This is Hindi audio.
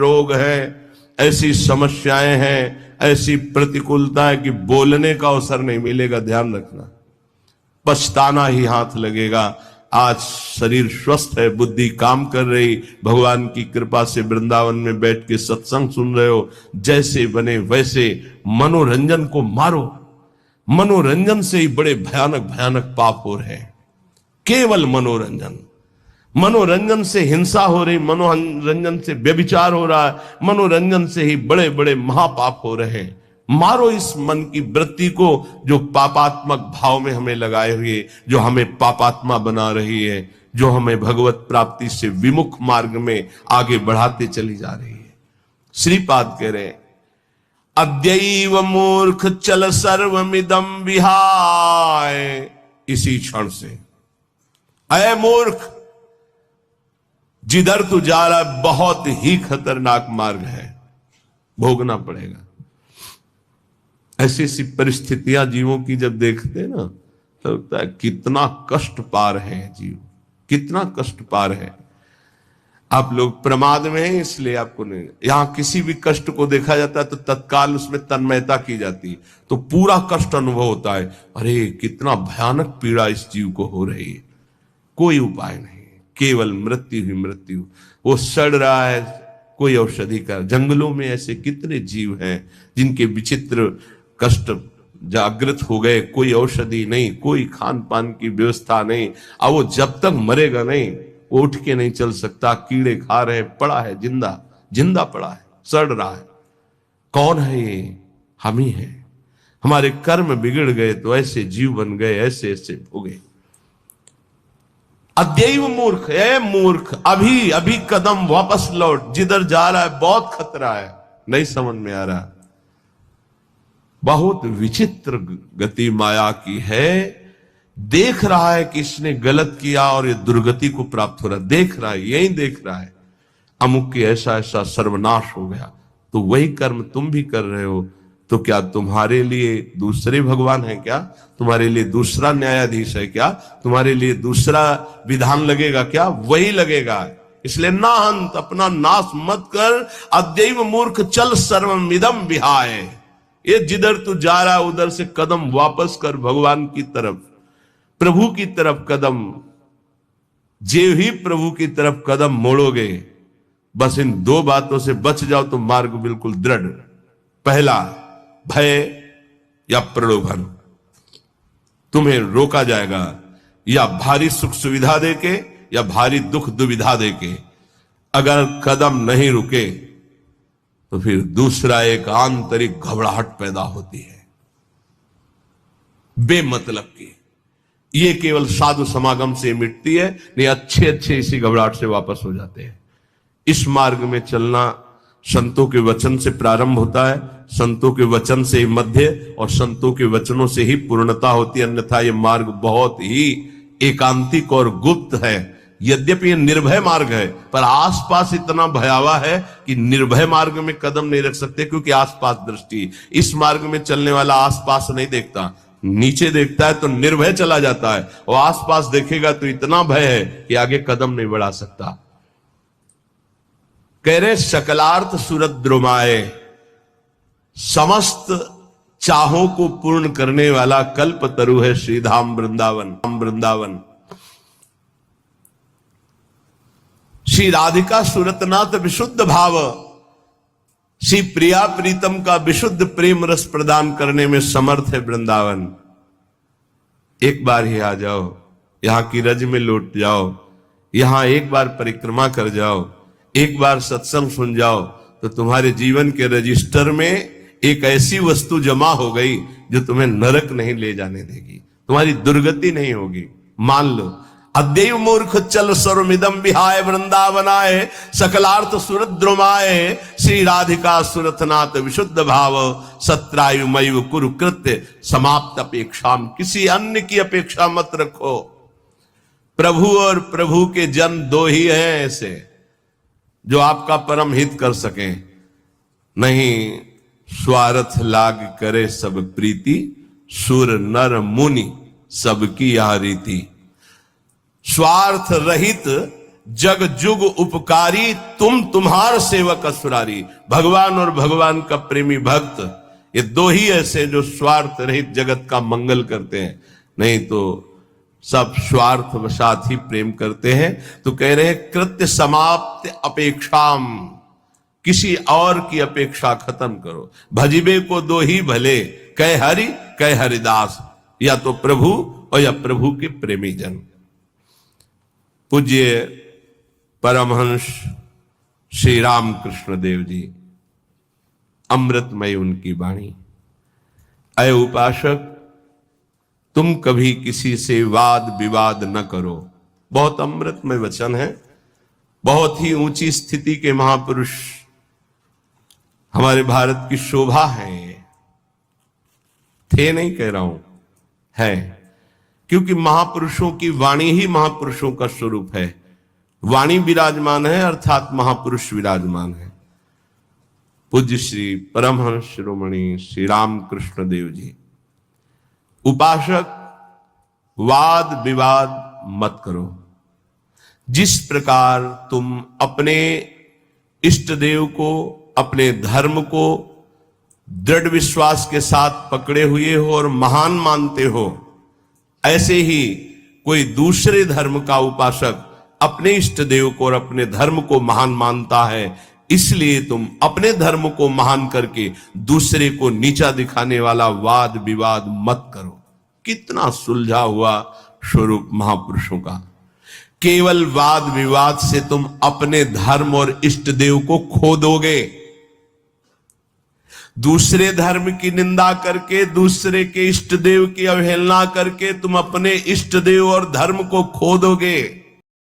रोग है, ऐसी समस्याएं हैं, ऐसी प्रतिकूलता है कि बोलने का अवसर नहीं मिलेगा। ध्यान रखना, पछताना ही हाथ लगेगा। आज शरीर स्वस्थ है, बुद्धि काम कर रही, भगवान की कृपा से वृंदावन में बैठ के सत्संग सुन रहे हो, जैसे बने वैसे मनोरंजन को मारो। मनोरंजन से ही बड़े भयानक भयानक पाप हो रहे हैं। केवल मनोरंजन, मनोरंजन से हिंसा हो रही, मनोरंजन से व्यभिचार हो रहा है, मनोरंजन से ही बड़े बड़े महापाप हो रहे हैं। मारो इस मन की वृत्ति को जो पापात्मक भाव में हमें लगाए हुए, जो हमें पापात्मा बना रही है, जो हमें भगवत प्राप्ति से विमुख मार्ग में आगे बढ़ाते चली जा रही है। श्रीपाद कह रहे, अद्यैव मूर्ख चल सर्वमिदं विहाय। इसी क्षण से, अय मूर्ख, जिधर तू जा रहा है बहुत ही खतरनाक मार्ग है, भोगना पड़ेगा। ऐसी ऐसी परिस्थितियां जीवों की जब देखते हैं ना, तो लगता है कितना कष्ट पार है जीव, कितना कष्ट पार है। आप लोग प्रमाद में हैं इसलिए आपको नहीं, यहां किसी भी कष्ट को देखा जाता है तो तत्काल उसमें तन्मयता की जाती है, तो पूरा कष्ट अनुभव होता है। अरे कितना भयानक पीड़ा इस जीव को हो रही है, कोई उपाय नहीं, केवल मृत्यु ही मृत्यु। वो सड़ रहा है, कोई औषधि का। जंगलों में ऐसे कितने जीव हैं जिनके विचित्र कष्ट जागृत हो गए, कोई औषधि नहीं, कोई खान पान की व्यवस्था नहीं। अब वो जब तक मरेगा नहीं, वो उठ के नहीं चल सकता, कीड़े खा रहे, पड़ा है, जिंदा जिंदा पड़ा है, सड़ रहा है। कौन है ये? हम ही हैं। हमारे कर्म बिगड़ गए तो ऐसे जीव बन गए, ऐसे ऐसे भोगे। अद्यैव मूर्ख, ए मूर्ख, अभी अभी कदम वापस लौट, जिधर जा रहा है बहुत खतरा है, नहीं समझ में आ रहा। बहुत विचित्र गति माया की है। देख रहा है कि इसने गलत किया और ये दुर्गति को प्राप्त हो रहा है, देख रहा है, यही देख रहा है अमुक के ऐसा ऐसा सर्वनाश हो गया, तो वही कर्म तुम भी कर रहे हो। तो क्या तुम्हारे लिए दूसरे भगवान है क्या? तुम्हारे लिए दूसरा न्यायाधीश है क्या? तुम्हारे लिए दूसरा विधान लगेगा क्या? वही लगेगा। इसलिए ना हंत, अपना नाश मत कर। अद्यैव मूर्ख चल सर्वमिदं विहाय। ये जिधर तू जा रहा है उधर से कदम वापस कर, भगवान की तरफ, प्रभु की तरफ कदम। जे ही प्रभु की तरफ कदम मोड़ोगे, बस इन दो बातों से बच जाओ तो मार्ग बिल्कुल दृढ़। पहला, भय या प्रलोभन, तुम्हें रोका जाएगा या भारी सुख सुविधा देके या भारी दुख दुविधा देके। अगर कदम नहीं रुके तो फिर दूसरा एक आंतरिक घबराहट पैदा होती है बेमतलब की। ये केवल साधु समागम से मिटती है, नहीं अच्छे अच्छे इसी घबराहट से वापस हो जाते हैं। इस मार्ग में चलना संतों के वचन से प्रारंभ होता है, संतों के वचन से ही मध्य और संतों के वचनों से ही पूर्णता होती है। अन्यथा ये मार्ग बहुत ही एकांतिक और गुप्त है। यद्यपि ये निर्भय मार्ग है, पर आसपास इतना भयावह है कि निर्भय मार्ग में कदम नहीं रख सकते, क्योंकि आसपास दृष्टि। इस मार्ग में चलने वाला आसपास नहीं देखता, नीचे देखता है तो निर्भय चला जाता है, और आसपास देखेगा तो इतना भय है कि आगे कदम नहीं बढ़ा सकता। कह रहे सकलार्थ सुरद्रुमाए, समस्त चाहों को पूर्ण करने वाला कल्प तरु है श्रीधाम वृंदावन। वृंदावन श्री राधिका सुरतनाथ विशुद्ध भाव, श्री प्रिया प्रीतम का विशुद्ध प्रेम रस प्रदान करने में समर्थ है वृंदावन। एक बार ही आ जाओ, यहां की रज में लौट जाओ, यहां एक बार परिक्रमा कर जाओ, एक बार सत्संग सुन जाओ, तो तुम्हारे जीवन के रजिस्टर में एक ऐसी वस्तु जमा हो गई जो तुम्हें नरक नहीं ले जाने देगी, तुम्हारी दुर्गति नहीं होगी। मान लो, अद्यैव मूर्ख चल सर्वमिदं विहाय वृंदावनाय, सकलार्थ सुरद्रुमाय, श्री राधिका सुरथनाथ विशुद्ध भाव, सत्रायुमैव कुरु कृत्य समाप्त अपेक्षाम। किसी अन्य की अपेक्षा मत रखो। प्रभु और प्रभु के जन दो ही हैं ऐसे जो आपका परम हित कर सकें। नहीं, स्वार्थ लाग करे सब प्रीति, सुर नर मुनि सबकी यह रीति। स्वार्थ रहित जग जुग उपकारी, तुम तुम्हार सेवक असुरारी। भगवान और भगवान का प्रेमी भक्त, ये दो ही ऐसे जो स्वार्थ रहित जगत का मंगल करते हैं, नहीं तो सब स्वार्थ वशात ही प्रेम करते हैं। तो कह रहे हैं कृत्य समाप्त अपेक्षाम, किसी और की अपेक्षा खत्म करो। भजिबे को दो ही भले, कह हरि कह हरिदास, या तो प्रभु और या प्रभु के प्रेमी जन। पूज्य परमहंस श्री राम कृष्ण देव जी, अमृतमय उनकी वाणी। अय उपासक, तुम कभी किसी से वाद विवाद न करो। बहुत अमृतमय वचन है, बहुत ही ऊंची स्थिति के महापुरुष हमारे भारत की शोभा है। थे नहीं कह रहा हूं, है, क्योंकि महापुरुषों की वाणी ही महापुरुषों का स्वरूप है। वाणी विराजमान है अर्थात महापुरुष विराजमान है। पूज्य श्री परमहंस शिरोमणि श्री रामकृष्ण देव जी, उपासक वाद विवाद मत करो। जिस प्रकार तुम अपने इष्ट देव को, अपने धर्म को दृढ़ विश्वास के साथ पकड़े हुए हो और महान मानते हो, ऐसे ही कोई दूसरे धर्म का उपासक अपने इष्ट देव को और अपने धर्म को महान मानता है। इसलिए तुम अपने धर्म को महान करके दूसरे को नीचा दिखाने वाला वाद विवाद मत करो। कितना सुलझा हुआ स्वरूप महापुरुषों का। केवल वाद विवाद से तुम अपने धर्म और इष्ट देव को खो दोगे। दूसरे धर्म की निंदा करके, दूसरे के इष्ट देव की अवहेलना करके तुम अपने इष्ट देव और धर्म को खो दोगे।